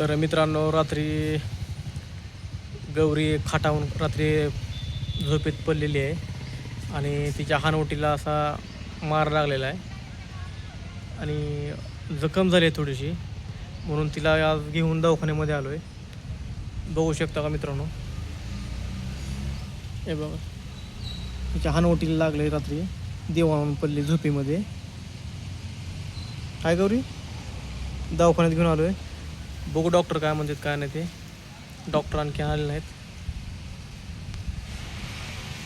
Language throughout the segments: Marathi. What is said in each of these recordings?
तर मित्रांनो, रात्री गौरी खाटावून रात्री झोपेत पडलेली आहे आणि तिच्या हानवटीला असा मार लागलेला आहे आणि जखम झाली आहे थोडीशी, म्हणून तिला आज घेऊन दवाखान्यामध्ये आलो आहे. बघू शकता का मित्रांनो, हे बघा तिच्या हानवटीला लागले रात्री, देवाहून पडली झोपेमध्ये. काय गौरी, दवाखान्यात घेऊन आलो आहे. बघू डॉक्टर काय म्हणतात काय नाही ते. डॉक्टर आणखी आले नाहीत.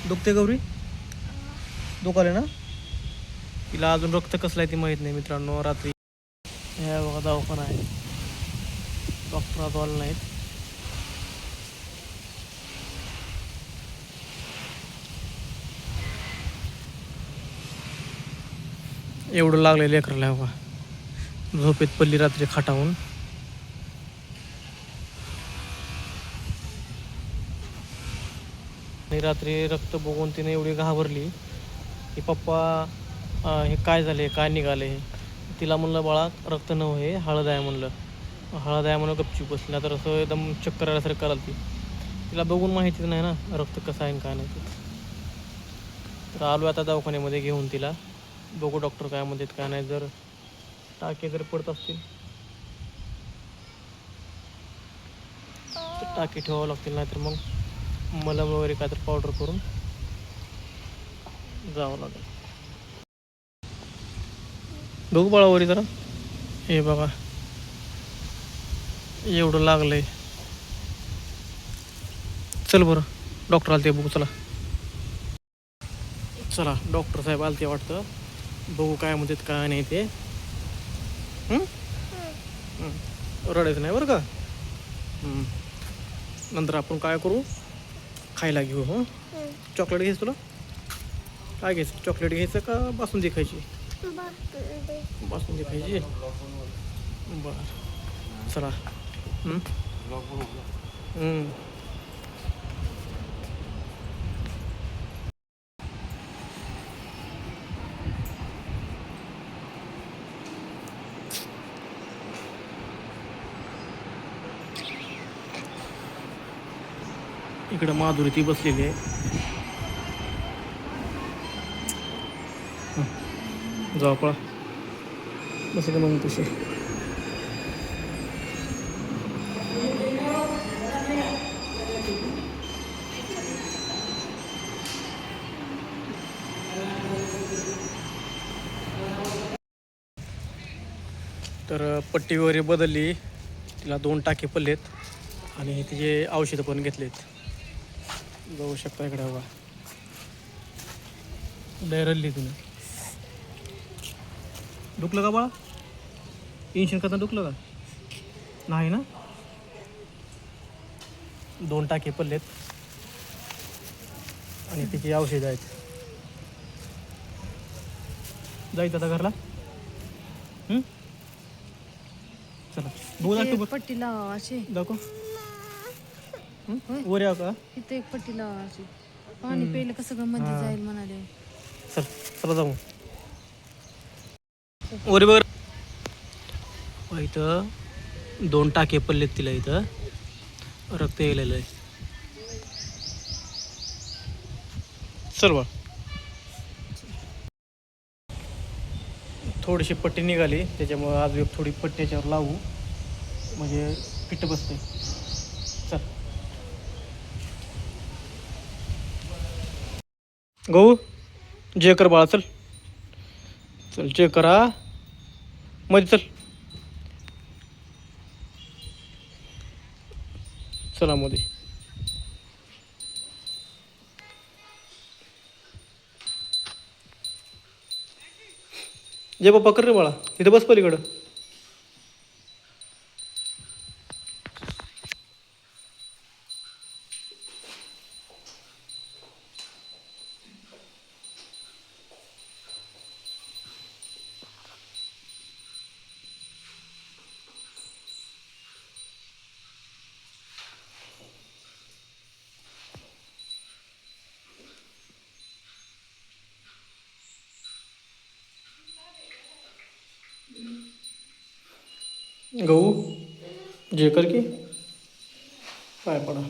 दुखते गौरी, दुखाले ना? तिला अजून रक्त कसलं आहे ते माहीत नाही मित्रांनो. रात्री ह्या बघा दवाखाना आहे, डॉक्टर आज आले नाहीत. एवढं लागलं लेकराला, बघा झोपेत पडली रात्री खाटावून. आणि रात्री रक्त बघून तिने एवढी घाबरली की पप्पा हे काय झाले, काय निघाले. तिला म्हणलं बाळा रक्त नव्हे, हे हळद आहे म्हणलं. हळद आहे म्हणून गपचूप बसली, तर असं एकदम चक्कर आल्यासारखं कराल ती. तिला बघून माहितीच नाही ना रक्त कसं आहे काय नाही ते. तर आलो आता दवाखान्यामध्ये घेऊन तिला. बघू डॉक्टर काय म्हणतात काय नाही. जर टाके जर पडत असतील तर टाके ठेवावं लागतील, नाहीतर मग मलम वगैरे काय तर पावडर करून जावं लागेल. बघू बाळावरी जरा. हे बघा एवढं लागलंय. चल बरं, डॉक्टर आलते बघू. चला चला, डॉक्टर साहेब आलते वाटतं. बघू काय म्हणतात काय नाही ते. रडायचं नाही बरं का. नंतर आपण काय करू, खायला घेऊ. हो, चॉकलेट घ्यायचं तुला? काय घ्यायचं, चॉकलेट घ्यायचं का बासुंदी खायची? बासुंदी खायची. बरं चला. इकडं माधुरी ती बसलेली आहे. जाऊ पळा, बस मग तशी. तर पट्टी वगैरे बदलली, तिला 2 टाके पडलेत आणि तिचे औषधं पण घेतलेत. बघू शकता इकडे बघा, रडली तुम्ही. दुखलं का बाळा? टेन्शन करता दुखलं का? नाही ना? 2 टाके पडलेत आणि तिची औषधं आहेत. जायचं आता घरला. चला बघू दाखव बघ. पट्टी लावा अशी दाखव. वर या का? इथे एक पट्टी लावा अशी. पाणी प्यायला कसं गमत जाईल म्हणाले. चल चला जाऊ. वरी बघ इथं 2 टाके पडलेत तिला. इथं रक्त गेलेलं आहे. चल बा. थोडीशी पट्टी निघाली, त्याच्यामुळे आज एक थोडी पट्टी याच्यावर लावू, म्हणजे फिट बसते. चल गहू जे कर बाळा. चल चल जे करा मध्ये. चल चला मध्ये. जे पप्पा कर रे बाळा, इथं बस पलीकडं. गहू जे कर की पाय पडा.